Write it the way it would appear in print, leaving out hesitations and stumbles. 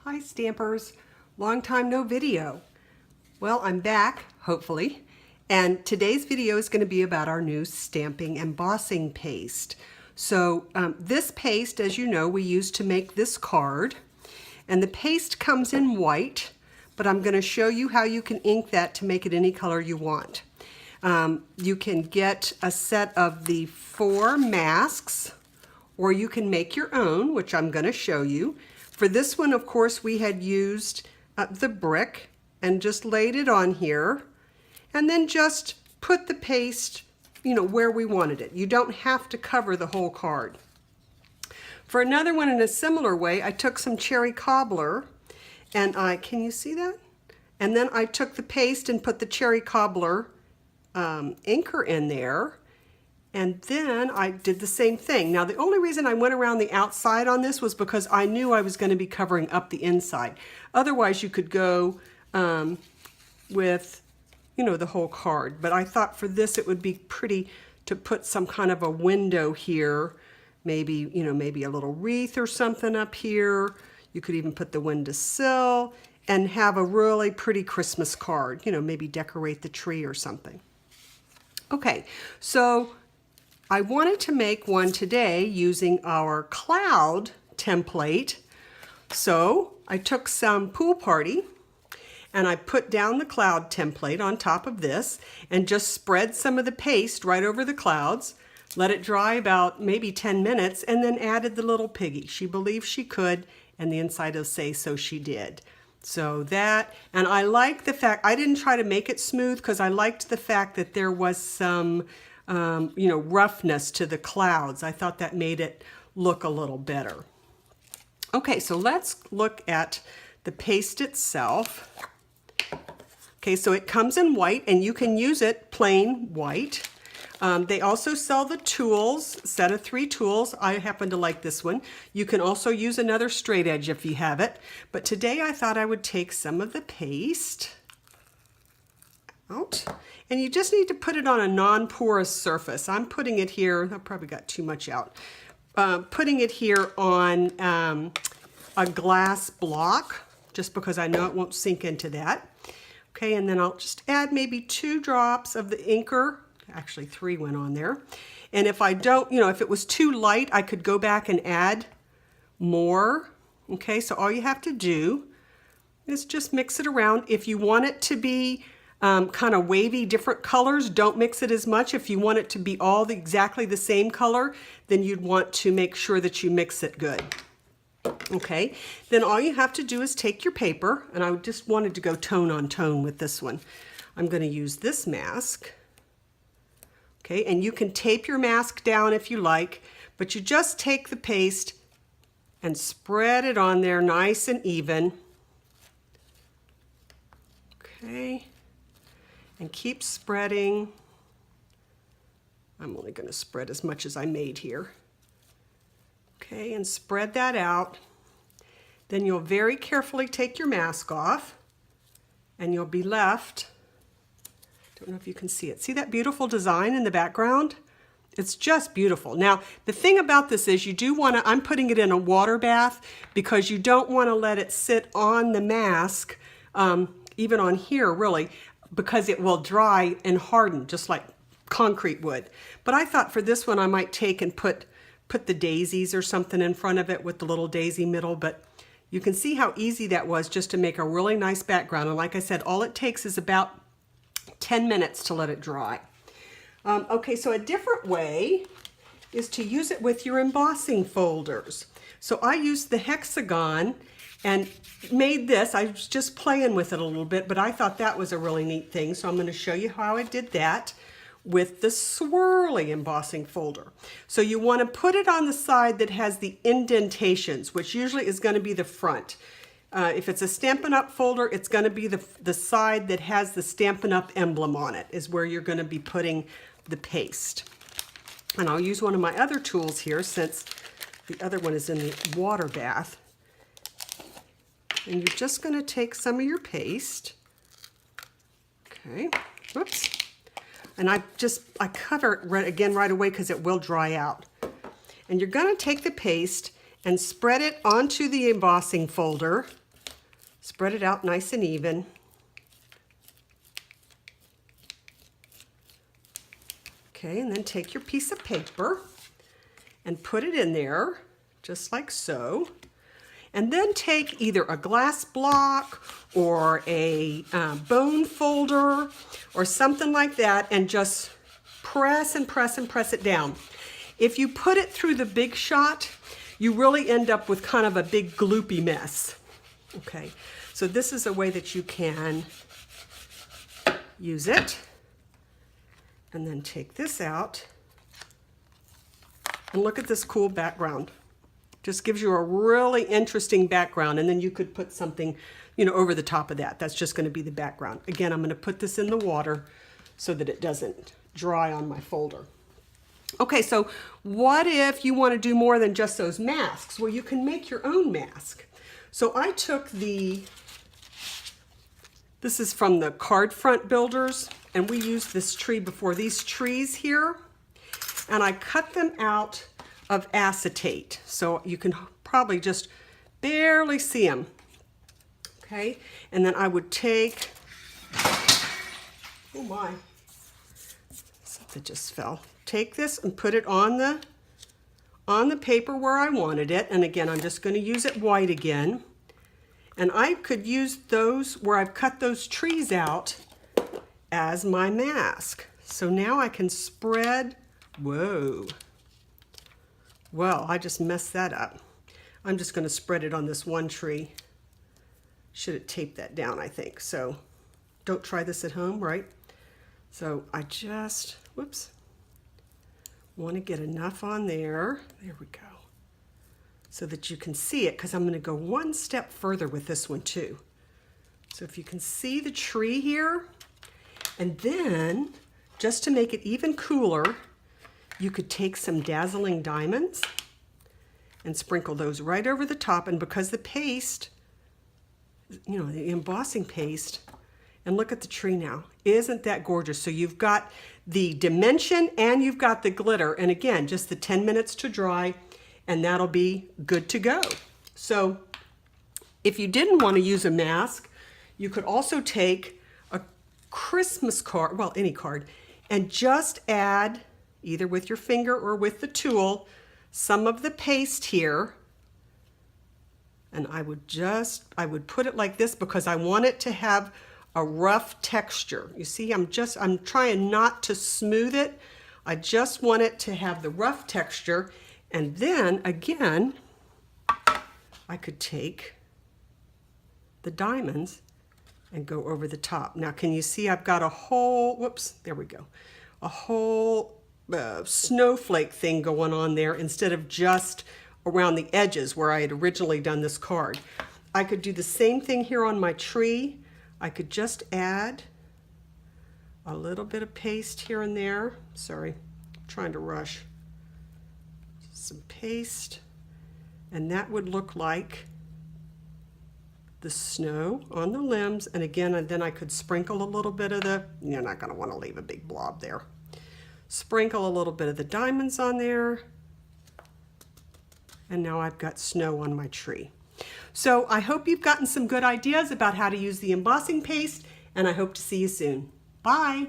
Hi Stampers, long time no video. Well, I'm back, hopefully, and today's video is going to be about our new stamping embossing paste. So this paste, as you know, we use to make this card, and the paste comes in white, but I'm going to show you how you can ink that to make it any color you want. You can get a set of the 4 masks, or you can make your own, which I'm going to show you. For this one, of course, we had used the brick and just laid it on here and then just put the paste, where we wanted it. You don't have to cover the whole card. For another one in a similar way, I took some cherry cobbler and can you see that? And then I took the paste and put the cherry cobbler inker in there. And then I did the same thing. Now, the only reason I went around the outside on this was because I knew I was going to be covering up the inside. Otherwise, you could go with, the whole card. But I thought for this, it would be pretty to put some kind of a window here. Maybe, maybe a little wreath or something up here. You could even put the windowsill and have a really pretty Christmas card. Maybe decorate the tree or something. Okay, so I wanted to make one today using our cloud template. So I took some Pool Party and I put down the cloud template on top of this and just spread some of the paste right over the clouds, let it dry about maybe 10 minutes, and then added the little piggy. She believed she could, and the inside will say so she did. So that, and I like the fact, I didn't try to make it smooth because I liked the fact that there was some roughness to the clouds. I thought that made it look a little better. Okay, so let's look at the paste itself. Okay, so it comes in white and you can use it plain white. They also sell the tools, set of 3 tools. I happen to like this one. You can also use another straight edge if you have it. But today I thought I would take some of the paste out. And you just need to put it on a non-porous surface. I'm putting it here, I probably got too much out. Putting it here on a glass block, just because I know it won't sink into that. Okay, and then I'll just add maybe 2 drops of the inker. Actually 3 went on there. And if I don't, if it was too light, I could go back and add more. Okay, so all you have to do is just mix it around. If you want it to be kind of wavy, different colors, don't mix it as much. If you want it to be all exactly the same color, then you'd want to make sure that you mix it good. Okay, then all you have to do is take your paper, and I just wanted to go tone on tone with this one. I'm going to use this mask. Okay, and you can tape your mask down if you like, but you just take the paste and spread it on there nice and even. Okay. And keep spreading. I'm only going to spread as much as I made here. Okay, and spread that out. Then you'll very carefully take your mask off and you'll be left, don't know if you can see it. See that beautiful design in the background? It's just beautiful. Now, the thing about this is you do want to, I'm putting it in a water bath because you don't want to let it sit on the mask, even on here really, because it will dry and harden just like concrete would. But I thought for this one I might take and put the daisies or something in front of it with the little daisy middle, but you can see how easy that was just to make a really nice background. And like I said, all it takes is about 10 minutes to let it dry. Okay, so a different way is to use it with your embossing folders. So I used the hexagon and made this. I was just playing with it a little bit, but I thought that was a really neat thing. So I'm going to show you how I did that with the swirly embossing folder. So you want to put it on the side that has the indentations, which usually is going to be the front. If it's a Stampin' Up! Folder, it's going to be the side that has the Stampin' Up! Emblem on it, is where you're going to be putting the paste. And I'll use one of my other tools here since the other one is in the water bath. And you're just going to take some of your paste. Okay, whoops. And I cover it again right away because it will dry out. And you're going to take the paste and spread it onto the embossing folder Spread it out nice and even. Okay, and then take your piece of paper and put it in there, just like so. And then take either a glass block or a bone folder or something like that and just press and press and press it down. If you put it through the Big Shot, you really end up with kind of a big gloopy mess. Okay, so this is a way that you can use it. And then take this out and look at this cool background. Just gives you a really interesting background, and then you could put something, you know, over the top of that. That's just going to be the background. Again, I'm going to put this in the water so that it doesn't dry on my folder. Okay, so what if you want to do more than just those masks? Well, you can make your own mask. So I took this is from the Card Front Builders, and we used this tree before. These trees here, and I cut them out of acetate, so you can probably just barely see them. Okay, and then I would take, oh my, something just fell. Take this and put it on the paper where I wanted it, and again, I'm just going to use it white again. And I could use those where I've cut those trees out as my mask. So now I can spread, whoa. Well, I just messed that up. I'm just going to spread it on this one tree. Should have taped that down, I think. So don't try this at home, right? So I just, whoops, want to get enough on there. There we go. So that you can see it, because I'm going to go one step further with this one too. So if you can see the tree here, and then just to make it even cooler, you could take some dazzling diamonds and sprinkle those right over the top. And because the paste, you know, the embossing paste, and look at the tree now. Isn't that gorgeous? So you've got the dimension and you've got the glitter. And again, just the 10 minutes to dry, and that'll be good to go. So if you didn't want to use a mask, you could also take a Christmas card, well, any card, and just add, either with your finger or with the tool, some of the paste here. And I would put it like this because I want it to have a rough texture. You see, I'm trying not to smooth it. I just want it to have the rough texture. And then again, I could take the diamonds and go over the top. Now, can you see I've got a whole, whoops, there we go, a whole snowflake thing going on there instead of just around the edges where I had originally done this card. I could do the same thing here on my tree. I could just add a little bit of paste here and there. Sorry, I'm trying to rush. Some paste, and that would look like the snow on the limbs. And again, then I could sprinkle a little bit of the, you're not going to want to leave a big blob there. Sprinkle a little bit of the diamonds on there, and now I've got snow on my tree. So I hope you've gotten some good ideas about how to use the embossing paste, and I hope to see you soon. Bye.